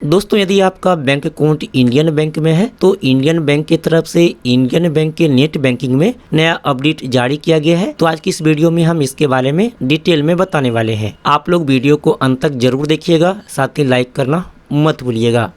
दोस्तों यदि आपका बैंक अकाउंट इंडियन बैंक में है तो इंडियन बैंक की तरफ से इंडियन बैंक के नेट बैंकिंग में नया अपडेट जारी किया गया है। तो आज की इस वीडियो में हम इसके बारे में डिटेल में बताने वाले हैं। आप लोग वीडियो को अंत तक जरूर देखिएगा, साथ ही लाइक करना मत भूलिएगा।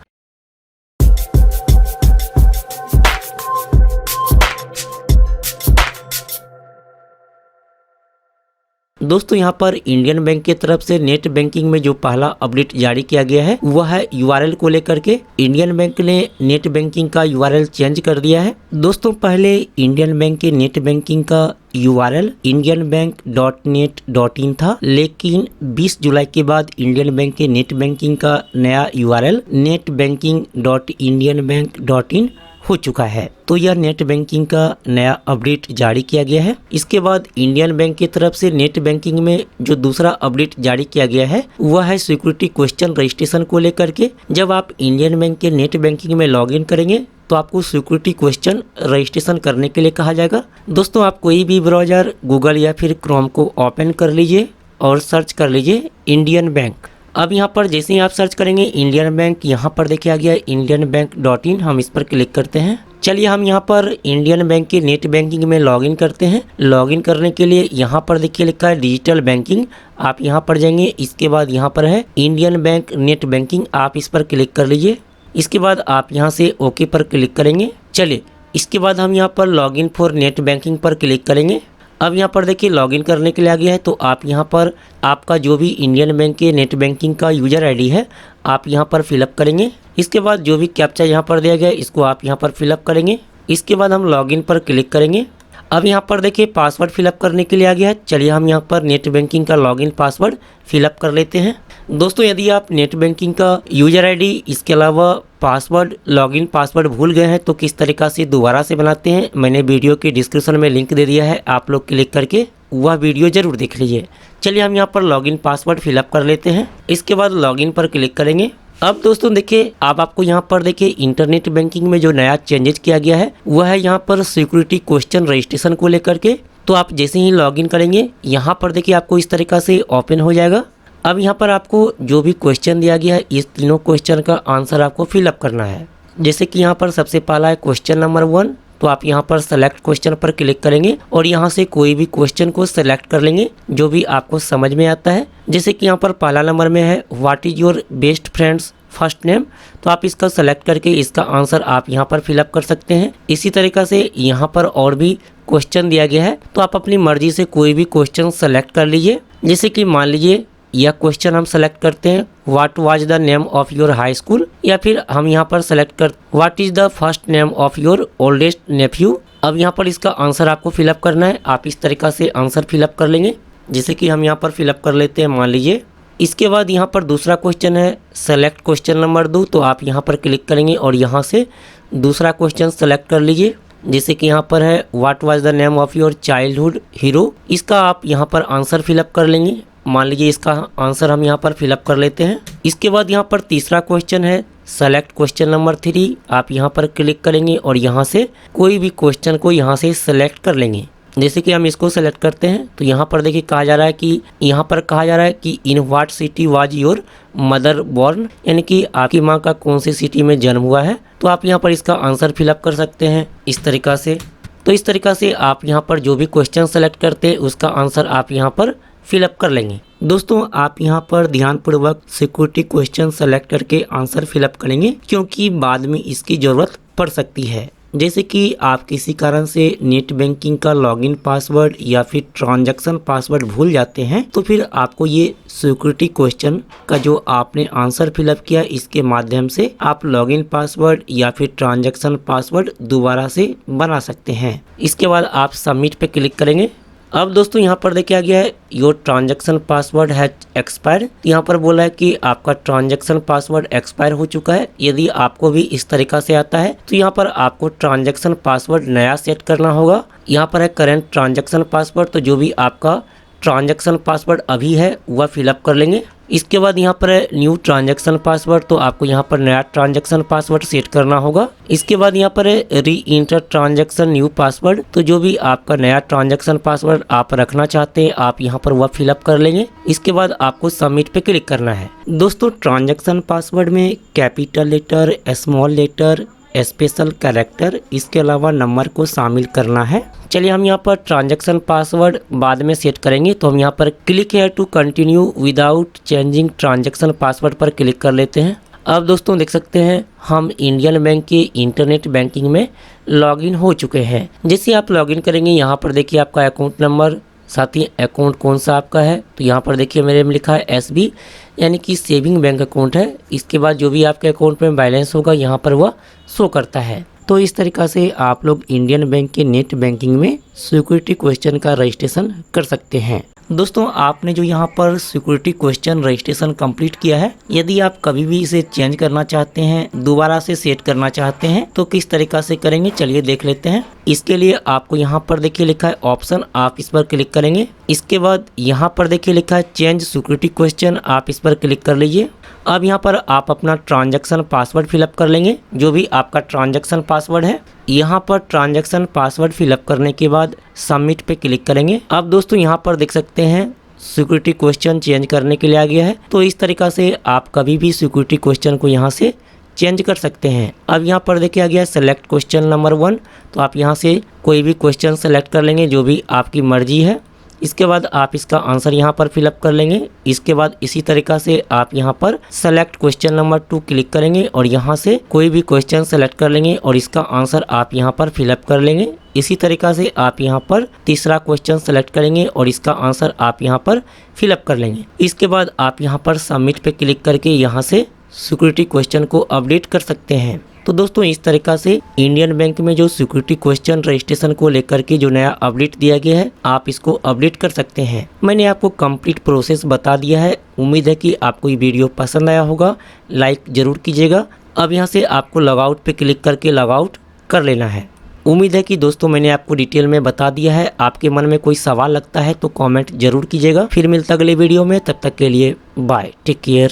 दोस्तों यहाँ पर इंडियन बैंक की तरफ से नेट बैंकिंग में जो पहला अपडेट जारी किया गया है वह है यूआरएल को लेकर के। इंडियन बैंक ने नेट बैंकिंग का यूआरएल चेंज कर दिया है। दोस्तों पहले इंडियन बैंक के नेट बैंकिंग का यूआरएल indianbank.net.in था, लेकिन 20 जुलाई के बाद इंडियन बैंक के नेट बैंकिंग का नया यूआरएल netbanking.indianbank.in हो चुका है। तो यह नेट बैंकिंग का नया अपडेट जारी किया गया है। इसके बाद इंडियन बैंक की तरफ से नेट बैंकिंग में जो दूसरा अपडेट जारी किया गया है वह है सिक्योरिटी क्वेश्चन रजिस्ट्रेशन को लेकर के। जब आप इंडियन बैंक के नेट बैंकिंग में लॉगिन करेंगे तो आपको सिक्योरिटी क्वेश्चन रजिस्ट्रेशन करने के लिए कहा जाएगा। दोस्तों आप कोई भी ब्राउजर गूगल या फिर क्रोम को ओपन कर लीजिए और सर्च कर लीजिए इंडियन बैंक। अब यहाँ पर जैसे ही आप सर्च करेंगे इंडियन बैंक, यहाँ पर देखिए आ गया indianbank.in। हम इस पर क्लिक करते हैं। चलिए हम यहाँ पर इंडियन बैंक के नेट बैंकिंग में लॉगिन करते हैं। लॉगिन करने के लिए यहाँ पर देखिए लिखा है डिजिटल बैंकिंग, आप यहाँ पर जाएंगे। इसके बाद यहाँ पर है इंडियन बैंक नेट बैंकिंग, आप इस पर क्लिक कर लीजिए। इसके बाद आप यहाँ से ओके पर क्लिक करेंगे। चलिए इसके बाद हम यहाँ पर लॉगिन फॉर नेट बैंकिंग पर क्लिक करेंगे। अब यहाँ पर देखिए लॉगिन करने के लिए आ गया है। तो आप यहाँ पर आपका जो भी इंडियन बैंक के नेट बैंकिंग का यूजर आईडी है आप यहाँ पर फिलअप करेंगे। इसके बाद जो भी कैप्चा यहाँ पर दिया गया है इसको आप यहाँ पर फिलअप करेंगे। इसके बाद हम लॉगिन पर क्लिक करेंगे। अब यहाँ पर देखिए पासवर्ड फिलअप करने के लिए आ गया है। चलिए हम यहाँ पर नेट बैंकिंग का लॉगिन पासवर्ड फिलअप कर लेते हैं। दोस्तों यदि आप नेट बैंकिंग का यूजर आईडी इसके अलावा पासवर्ड लॉगिन पासवर्ड भूल गए हैं तो किस तरीक़ा से दोबारा से बनाते हैं, मैंने वीडियो के डिस्क्रिप्शन में लिंक दे दिया है, आप लोग क्लिक करके वह वीडियो जरूर देख लीजिए। चलिए हम यहाँ पर लॉगिन पासवर्ड फिलअप कर लेते हैं। इसके बाद लॉगिन पर क्लिक करेंगे। अब दोस्तों देखिए अब आपको यहाँ पर देखिए इंटरनेट बैंकिंग में जो नया चेंजेस किया गया है वह है यहाँ पर सिक्योरिटी क्वेश्चन रजिस्ट्रेशन को लेकर के। तो आप जैसे ही लॉगिन करेंगे यहाँ पर देखिए आपको इस तरीक़ा से ओपन हो जाएगा। अब यहाँ पर आपको जो भी क्वेश्चन दिया गया है इस तीनों क्वेश्चन का आंसर आपको फिलअप करना है। जैसे कि यहाँ पर सबसे पहला है क्वेश्चन नंबर 1, तो आप यहाँ पर सेलेक्ट क्वेश्चन पर क्लिक करेंगे और यहाँ से कोई भी क्वेश्चन को सेलेक्ट कर लेंगे जो भी आपको समझ में आता है। जैसे कि यहाँ पर पहला नंबर में है what is your best friends first name, तो आप इसका सेलेक्ट करके इसका आंसर आप यहाँ पर फिलअप कर सकते हैं। इसी तरीक़ा से यहाँ पर और भी क्वेश्चन दिया गया है तो आप अपनी मर्जी से कोई भी क्वेश्चन सेलेक्ट कर लीजिए। जैसे कि मान लीजिए यह क्वेश्चन हम सेलेक्ट करते हैं what was the name of your high school, या फिर हम यहाँ पर सेलेक्ट कर what is the first name of your oldest nephew. अब यहाँ पर इसका आंसर आपको फिलअप करना है। आप इस तरीक़ा से आंसर फिलअप कर लेंगे। जैसे कि हम यहाँ पर फिलअप कर लेते हैं मान लीजिए। इसके बाद यहाँ पर दूसरा क्वेश्चन है सेलेक्ट क्वेश्चन नंबर 2, तो आप यहाँ पर क्लिक करेंगे और यहाँ से दूसरा क्वेश्चन सेलेक्ट कर लीजिए। जैसे कि यहाँ पर है what was the name of your childhood hero, इसका आप यहाँ पर आंसर फिलअप कर लेंगे। मान लीजिए इसका आंसर हम यहाँ पर फिलअप कर लेते हैं। इसके बाद यहाँ पर तीसरा क्वेश्चन है सेलेक्ट क्वेश्चन नंबर 3, आप यहाँ पर क्लिक करेंगे और यहाँ से कोई भी क्वेश्चन को यहाँ से सेलेक्ट कर लेंगे। जैसे कि हम इसको सेलेक्ट करते हैं तो यहाँ पर देखिए कहा जा रहा है कि in what city was your mother born, यानी कि आपकी माँ का कौन सी सिटी में जन्म हुआ है। तो आप यहाँ पर इसका आंसर फिलअप कर सकते हैं इस तरीक़ा से। तो इस तरीक़ा से आप यहाँ पर जो भी क्वेश्चन सेलेक्ट करते हैं उसका आंसर आप यहाँ पर फिलअप कर लेंगे। दोस्तों आप यहाँ पर ध्यानपूर्वक सिक्योरिटी क्वेश्चन सेलेक्ट करके आंसर फिलअप करेंगे क्योंकि बाद में इसकी ज़रूरत पड़ सकती है। जैसे कि आप किसी कारण से नेट बैंकिंग का लॉगिन पासवर्ड या फिर ट्रांजैक्शन पासवर्ड भूल जाते हैं तो फिर आपको ये सिक्योरिटी क्वेश्चन का जो आपने आंसर फिलअप किया इसके माध्यम से आप लॉगिन पासवर्ड या फिर ट्रांजैक्शन पासवर्ड दोबारा से बना सकते हैं। इसके बाद आप सबमिट पे क्लिक करेंगे। अब दोस्तों यहाँ पर देखिए आ गया है your transaction password has expire, यहाँ पर बोला है कि आपका ट्रांजैक्शन पासवर्ड एक्सपायर हो चुका है। यदि आपको भी इस तरीक़ा से आता है तो यहाँ पर आपको ट्रांजैक्शन पासवर्ड नया सेट करना होगा। यहाँ पर है करेंट ट्रांजैक्शन पासवर्ड, तो जो भी आपका ट्रांजैक्शन पासवर्ड अभी है वह फिलअप कर लेंगे। इसके बाद यहाँ पर है न्यू ट्रांजैक्शन पासवर्ड, तो आपको यहाँ पर नया ट्रांजैक्शन पासवर्ड सेट करना होगा। इसके बाद यहाँ पर है री इंटर ट्रांजैक्शन न्यू पासवर्ड, तो जो भी आपका नया ट्रांजैक्शन पासवर्ड आप रखना चाहते हैं आप यहाँ पर वह फिलअप कर लेंगे। इसके बाद आपको सबमिट पे क्लिक करना है। दोस्तों ट्रांजैक्शन पासवर्ड में capital letter, small letter, special character, इसके अलावा नंबर को शामिल करना है। चलिए हम यहाँ पर ट्रांजैक्शन पासवर्ड बाद में सेट करेंगे, तो हम यहाँ पर क्लिक है to continue without changing transaction password पर क्लिक कर लेते हैं। अब दोस्तों देख सकते हैं हम इंडियन बैंक के इंटरनेट बैंकिंग में लॉगिन हो चुके हैं। जैसे आप लॉगिन करेंगे यहाँ पर देखिए आपका अकाउंट नंबर, साथ ही अकाउंट कौन सा आपका है, तो यहाँ पर देखिए मेरे में लिखा है SB यानी कि सेविंग बैंक अकाउंट है। इसके बाद जो भी आपके अकाउंट में बैलेंस होगा यहाँ पर वह शो करता है। तो इस तरीक़ा से आप लोग इंडियन बैंक के नेट बैंकिंग में सिक्योरिटी क्वेश्चन का रजिस्ट्रेशन कर सकते हैं। दोस्तों आपने जो यहाँ पर सिक्योरिटी क्वेश्चन रजिस्ट्रेशन कंप्लीट किया है, यदि आप कभी भी इसे चेंज करना चाहते हैं, दोबारा से सेट करना चाहते हैं, तो किस तरीका से करेंगे चलिए देख लेते हैं। इसके लिए आपको यहाँ पर देखिए लिखा है ऑप्शन, आप इस पर क्लिक करेंगे। इसके बाद यहाँ पर देखिए लिखा है चेंज सिक्योरिटी क्वेश्चन, आप इस पर क्लिक कर लीजिए। अब यहाँ पर आप अपना ट्रांजैक्शन पासवर्ड फिलअप कर लेंगे, जो भी आपका ट्रांजैक्शन पासवर्ड है। यहाँ पर ट्रांजैक्शन पासवर्ड फिलअप करने के बाद सबमिट पे क्लिक करेंगे। अब दोस्तों यहाँ पर देख सकते हैं सिक्योरिटी क्वेश्चन चेंज करने के लिए आ गया है। तो इस तरीका से आप कभी भी सिक्योरिटी क्वेश्चन को यहाँ से चेंज कर सकते हैं। अब यहाँ पर देखिए आ गया सेलेक्ट क्वेश्चन नंबर 1, तो आप यहाँ से कोई भी क्वेश्चन सेलेक्ट कर लेंगे जो भी आपकी मर्जी है। इसके बाद आप इसका आंसर यहाँ पर फिलअप कर लेंगे। इसके बाद इसी तरीका से आप यहाँ पर सेलेक्ट क्वेश्चन नंबर 2 क्लिक करेंगे और यहाँ से कोई भी क्वेश्चन सेलेक्ट कर लेंगे और इसका आंसर आप यहाँ पर फिलअप कर लेंगे। इसी तरीका से आप यहाँ पर तीसरा क्वेश्चन सेलेक्ट करेंगे और इसका आंसर आप यहाँ पर फिलअप कर लेंगे। इसके बाद आप यहाँ पर सबमिट पे क्लिक करके यहाँ से सिक्योरिटी क्वेश्चन को अपडेट कर सकते हैं। तो दोस्तों इस तरीका से इंडियन बैंक में जो सिक्योरिटी क्वेश्चन रजिस्ट्रेशन को लेकर के जो नया अपडेट दिया गया है, आप इसको अपडेट कर सकते हैं। मैंने आपको कंप्लीट प्रोसेस बता दिया है। उम्मीद है कि आपको ये वीडियो पसंद आया होगा, लाइक जरूर कीजिएगा। अब यहाँ से आपको लॉगआउट पे क्लिक करके लॉगआउट कर लेना है। उम्मीद है कि दोस्तों मैंने आपको डिटेल में बता दिया है। आपके मन में कोई सवाल लगता है तो कॉमेंट जरूर कीजिएगा। फिर मिलता अगले वीडियो में, तब तक के लिए बाय, टेक केयर।